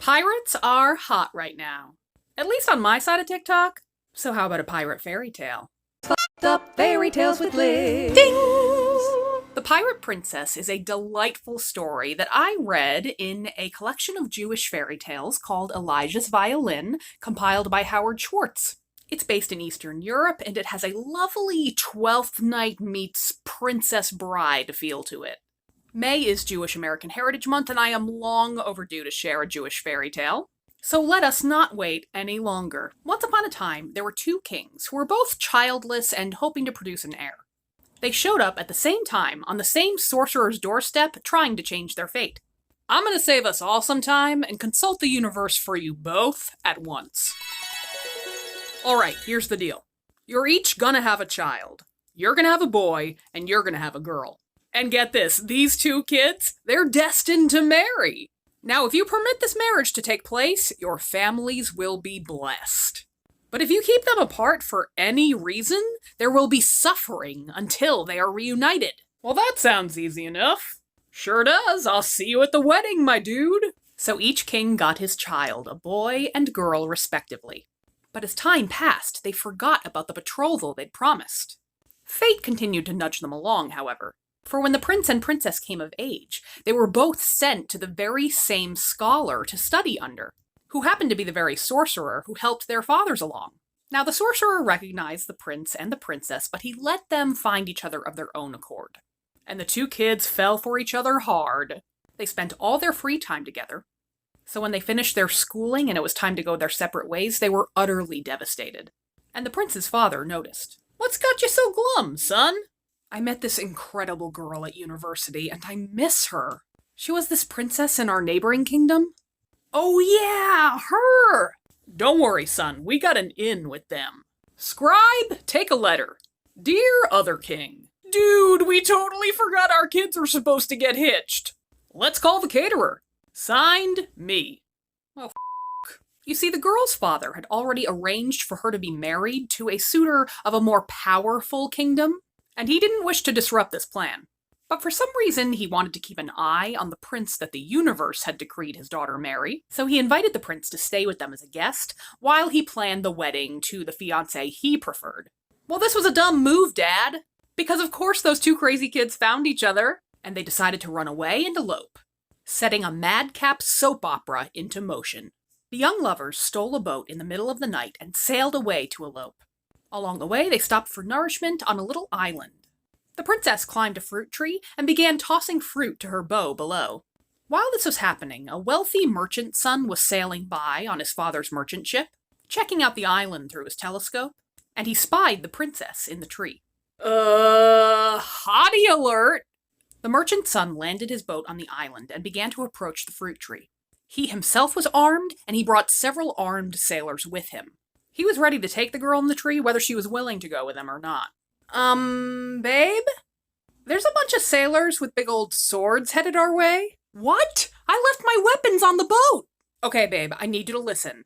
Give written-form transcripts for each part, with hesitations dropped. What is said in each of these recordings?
Pirates are hot right now. At least on my side of TikTok. So how about a pirate fairy tale? Fucked up fairy tales with Liz. Ding! The Pirate Princess is a delightful story that I read in a collection of Jewish fairy tales called Elijah's Violin, compiled by Howard Schwartz. It's based in Eastern Europe, and it has a lovely Twelfth Night meets Princess Bride feel to it. May is Jewish American Heritage Month, and I am long overdue to share a Jewish fairy tale. So let us not wait any longer. Once upon a time, there were two kings who were both childless and hoping to produce an heir. They showed up at the same time on the same sorcerer's doorstep, trying to change their fate. I'm gonna save us all some time and consult the universe for you both at once. Alright, here's the deal. You're each gonna have a child. You're gonna have a boy, and you're gonna have a girl. And get this, these two kids, they're destined to marry. Now, if you permit this marriage to take place, your families will be blessed. But if you keep them apart for any reason, there will be suffering until they are reunited. Well, that sounds easy enough. Sure does. I'll see you at the wedding, my dude. So each king got his child, a boy and girl respectively. But as time passed, they forgot about the betrothal they'd promised. Fate continued to nudge them along, however. For when the prince and princess came of age, they were both sent to the very same scholar to study under, who happened to be the very sorcerer who helped their fathers along. Now, the sorcerer recognized the prince and the princess, but he let them find each other of their own accord. And the two kids fell for each other hard. They spent all their free time together. So when they finished their schooling and it was time to go their separate ways, they were utterly devastated. And the prince's father noticed. "What's got you so glum, son?" "I met this incredible girl at university, and I miss her. She was this princess in our neighboring kingdom." "Oh yeah, her!" "Don't worry, son, we got an in with them. Scribe, take a letter. Dear other king. Dude, we totally forgot our kids were supposed to get hitched. Let's call the caterer. Signed, me." Oh, f***. You see, the girl's father had already arranged for her to be married to a suitor of a more powerful kingdom, and he didn't wish to disrupt this plan. But for some reason, he wanted to keep an eye on the prince that the universe had decreed his daughter marry, so he invited the prince to stay with them as a guest, while he planned the wedding to the fiancé he preferred. Well, this was a dumb move, Dad, because of course those two crazy kids found each other, and they decided to run away and elope, setting a madcap soap opera into motion. The young lovers stole a boat in the middle of the night and sailed away to elope. Along the way, they stopped for nourishment on a little island. The princess climbed a fruit tree and began tossing fruit to her beau below. While this was happening, a wealthy merchant's son was sailing by on his father's merchant ship, checking out the island through his telescope, and he spied the princess in the tree. Hottie alert! The merchant's son landed his boat on the island and began to approach the fruit tree. He himself was armed, and he brought several armed sailors with him. He was ready to take the girl in the tree, whether she was willing to go with him or not. Babe? There's a bunch of sailors with big old swords headed our way." "What? I left my weapons on the boat!" "Okay, babe, I need you to listen.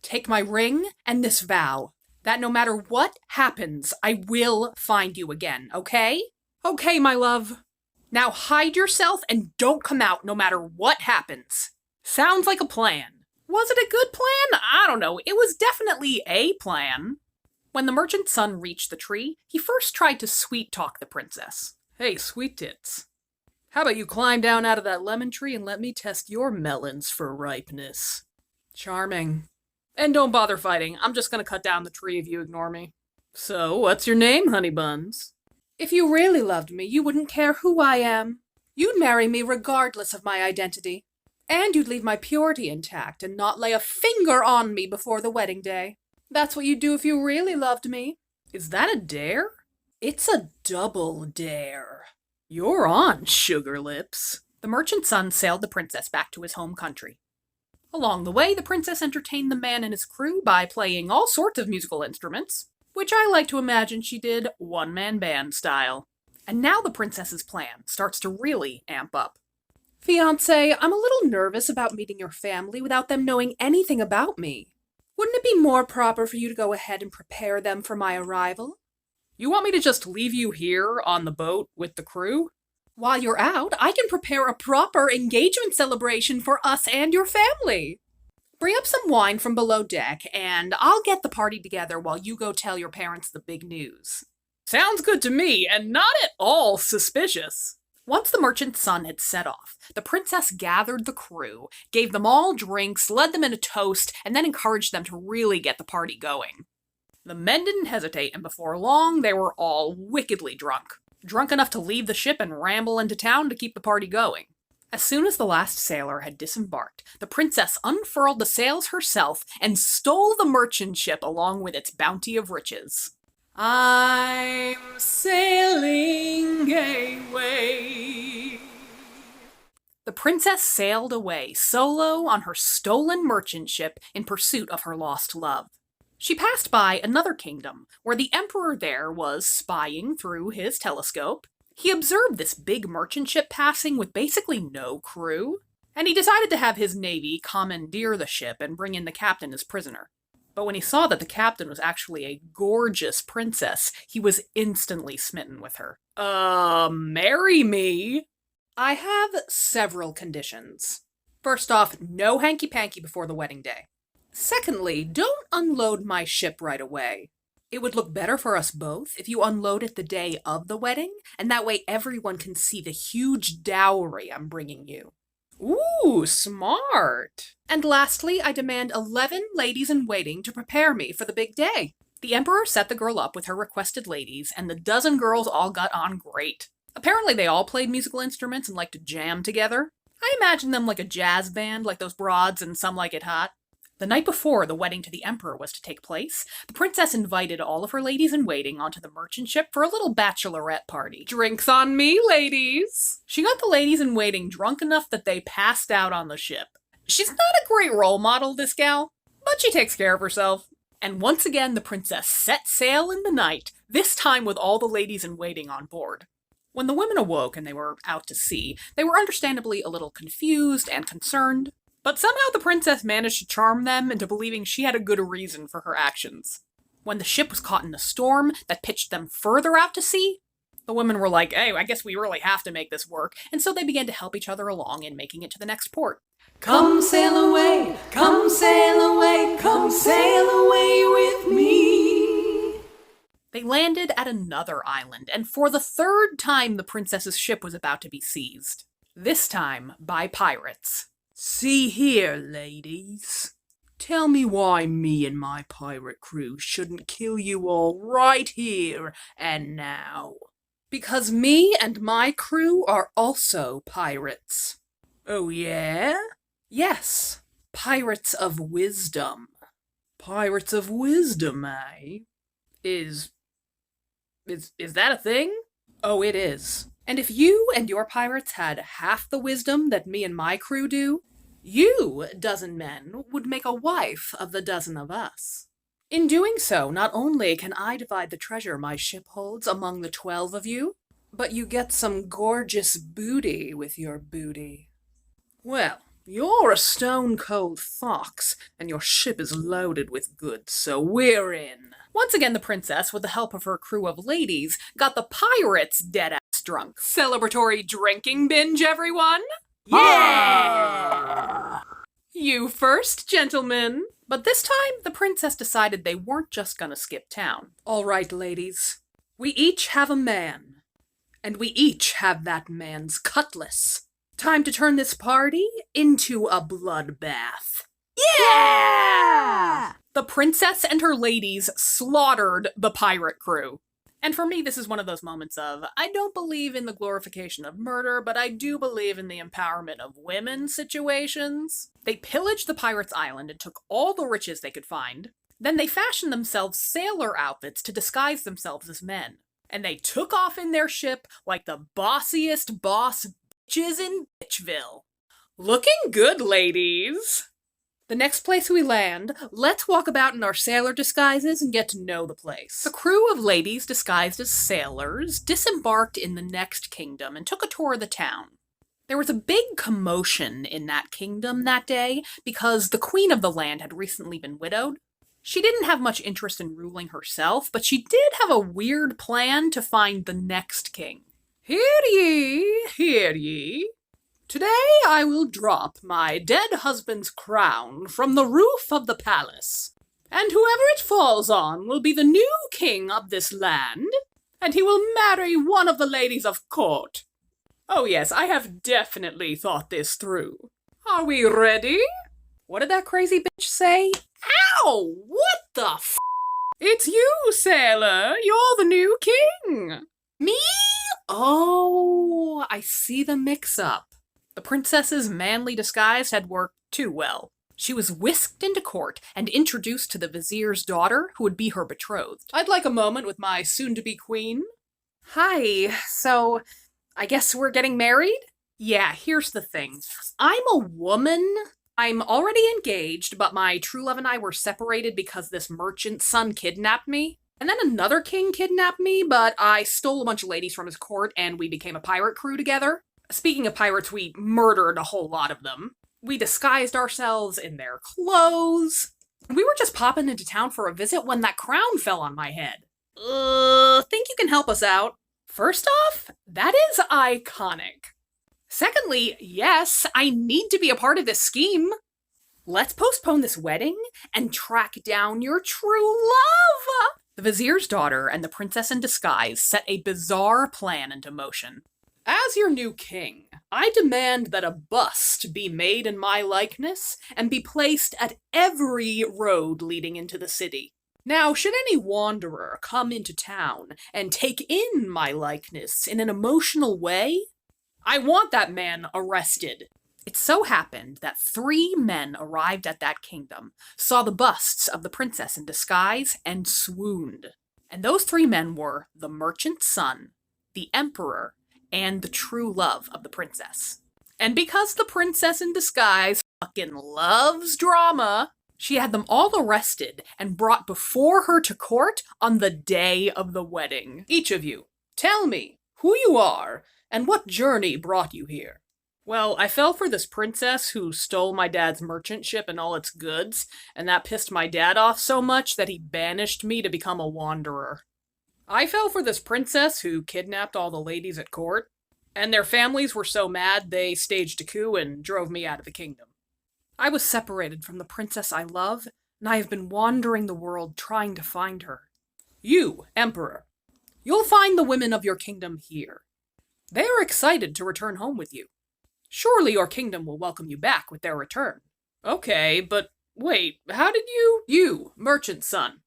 Take my ring and this vow, that no matter what happens, I will find you again, okay?" "Okay, my love." "Now hide yourself and don't come out no matter what happens." "Sounds like a plan." Was it a good plan? I don't know. It was definitely a plan. When the merchant's son reached the tree, he first tried to sweet-talk the princess. "Hey, sweet tits. How about you climb down out of that lemon tree and let me test your melons for ripeness?" "Charming. And don't bother fighting. I'm just gonna cut down the tree if you ignore me." "So, what's your name, honey buns?" "If you really loved me, you wouldn't care who I am. You'd marry me regardless of my identity. And you'd leave my purity intact and not lay a finger on me before the wedding day. That's what you'd do if you really loved me." "Is that a dare?" "It's a double dare." "You're on, sugar lips." The merchant's son sailed the princess back to his home country. Along the way, the princess entertained the man and his crew by playing all sorts of musical instruments, which I like to imagine she did one-man band style. And now the princess's plan starts to really amp up. "Fiancé, I'm a little nervous about meeting your family without them knowing anything about me. Wouldn't it be more proper for you to go ahead and prepare them for my arrival?" "You want me to just leave you here on the boat with the crew?" "While you're out, I can prepare a proper engagement celebration for us and your family." Bring up some wine from below deck, and I'll get the party together while you go tell your parents the big news. Sounds good to me, and not at all suspicious. Once the merchant's son had set off, the princess gathered the crew, gave them all drinks, led them in a toast, and then encouraged them to really get the party going. The men didn't hesitate, and before long, they were all wickedly drunk. Drunk enough to leave the ship and ramble into town to keep the party going. As soon as the last sailor had disembarked, the princess unfurled the sails herself and stole the merchant ship along with its bounty of riches. I'm sailing away. The princess sailed away solo on her stolen merchant ship in pursuit of her lost love. She passed by another kingdom, where the emperor there was spying through his telescope. He observed this big merchant ship passing with basically no crew, and he decided to have his navy commandeer the ship and bring in the captain as prisoner. But when he saw that the captain was actually a gorgeous princess, he was instantly smitten with her. Marry me? I have several conditions. First off, no hanky-panky before the wedding day. Secondly, don't unload my ship right away. It would look better for us both if you unload it the day of the wedding, and that way everyone can see the huge dowry I'm bringing you. Ooh, smart. And lastly, I demand 11 ladies-in-waiting to prepare me for the big day. The emperor set the girl up with her requested ladies, and the dozen girls all got on great. Apparently they all played musical instruments and liked to jam together. I imagine them like a jazz band, like those broads in Some Like It Hot. The night before the wedding to the emperor was to take place, the princess invited all of her ladies-in-waiting onto the merchant ship for a little bachelorette party. Drinks on me, ladies! She got the ladies-in-waiting drunk enough that they passed out on the ship. She's not a great role model, this gal, but she takes care of herself. And once again, the princess set sail in the night, this time with all the ladies-in-waiting on board. When the women awoke and they were out to sea, they were understandably a little confused and concerned. But somehow the princess managed to charm them into believing she had a good reason for her actions. When the ship was caught in a storm that pitched them further out to sea, the women were like, hey, I guess we really have to make this work, and so they began to help each other along in making it to the next port. Come sail away, come sail away, come sail away with me. They landed at another island, and for the third time the princess's ship was about to be seized. This time by pirates. See here, ladies. Tell me why me and my pirate crew shouldn't kill you all right here and now. Because me and my crew are also pirates. Oh yeah? Yes, pirates of wisdom. Pirates of wisdom, eh? Is that a thing? Oh, it is. And if you and your pirates had half the wisdom that me and my crew do, you, dozen men, would make a wife of the dozen of us. In doing so, not only can I divide the treasure my ship holds among the 12 of you, but you get some gorgeous booty with your booty. Well, you're a stone-cold fox, and your ship is loaded with goods, so we're in. Once again, the princess, with the help of her crew of ladies, got the pirates dead-ass drunk. Celebratory drinking binge, everyone? Yeah! You first, gentlemen. But this time, the princess decided they weren't just gonna skip town. All right, ladies. We each have a man, and we each have that man's cutlass. Time to turn this party into a bloodbath. Yeah! The princess and her ladies slaughtered the pirate crew. And for me, this is one of those moments of, I don't believe in the glorification of murder, but I do believe in the empowerment of women situations. They pillaged the pirates' island and took all the riches they could find. Then they fashioned themselves sailor outfits to disguise themselves as men. And they took off in their ship like the bossiest boss bitches in Bitchville. Looking good, ladies! The next place we land, let's walk about in our sailor disguises and get to know the place. The crew of ladies disguised as sailors disembarked in the next kingdom and took a tour of the town. There was a big commotion in that kingdom that day because the queen of the land had recently been widowed. She didn't have much interest in ruling herself, but she did have a weird plan to find the next king. Hear ye, Today I will drop my dead husband's crown from the roof of the palace, and whoever it falls on will be the new king of this land, and he will marry one of the ladies of court. Oh yes, I have definitely thought this through. Are we ready? What did that crazy bitch say? Ow! What the f***? It's you, sailor! You're the new king! Me? Oh, I see the mix-up. The princess's manly disguise had worked too well. She was whisked into court and introduced to the vizier's daughter, who would be her betrothed. I'd like a moment with my soon-to-be queen. Hi, so I guess we're getting married? Yeah, here's the thing. I'm a woman. I'm already engaged, but my true love and I were separated because this merchant's son kidnapped me. And then another king kidnapped me, but I stole a bunch of ladies from his court and we became a pirate crew together. Speaking of pirates, we murdered a whole lot of them. We disguised ourselves in their clothes. We were just popping into town for a visit when that crown fell on my head. Think you can help us out? First off, that is iconic. Secondly, yes, I need to be a part of this scheme. Let's postpone this wedding and track down your true love. The vizier's daughter and the princess in disguise set a bizarre plan into motion. As your new king, I demand that a bust be made in my likeness and be placed at every road leading into the city. Now, should any wanderer come into town and take in my likeness in an emotional way, I want that man arrested. It so happened that 3 men arrived at that kingdom, saw the busts of the princess in disguise, and swooned. And those 3 men were the merchant's son, the emperor, and the true love of the princess. And because the princess in disguise fucking loves drama, she had them all arrested and brought before her to court on the day of the wedding. Each of you, tell me who you are and what journey brought you here. Well, I fell for this princess who stole my dad's merchant ship and all its goods, and that pissed my dad off so much that he banished me to become a wanderer. I fell for this princess who kidnapped all the ladies at court, and their families were so mad they staged a coup and drove me out of the kingdom. I was separated from the princess I love, and I have been wandering the world trying to find her. You, Emperor, you'll find the women of your kingdom here. They are excited to return home with you. Surely your kingdom will welcome you back with their return. Okay, but wait, how did you, merchant son?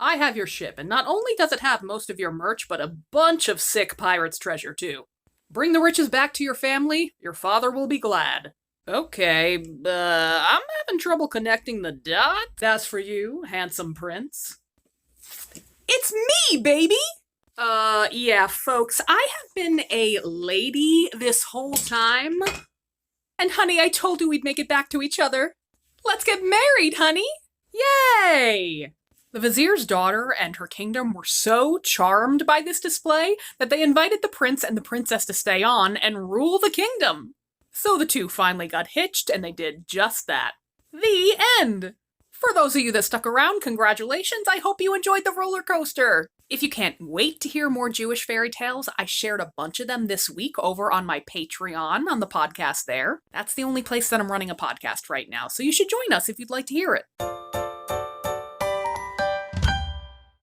I have your ship, and not only does it have most of your merch, but a bunch of sick pirate's treasure, too. Bring the riches back to your family, your father will be glad. Okay, I'm having trouble connecting the dots. That's for you, handsome prince. It's me, baby! Yeah, folks, I have been a lady this whole time. And honey, I told you we'd make it back to each other. Let's get married, honey! Yay! The vizier's daughter and her kingdom were so charmed by this display that they invited the prince and the princess to stay on and rule the kingdom. So the two finally got hitched, and they did just that. The end! For those of you that stuck around, congratulations! I hope you enjoyed the roller coaster! If you can't wait to hear more Jewish fairy tales, I shared a bunch of them this week over on my Patreon on the podcast there. That's the only place that I'm running a podcast right now, so you should join us if you'd like to hear it.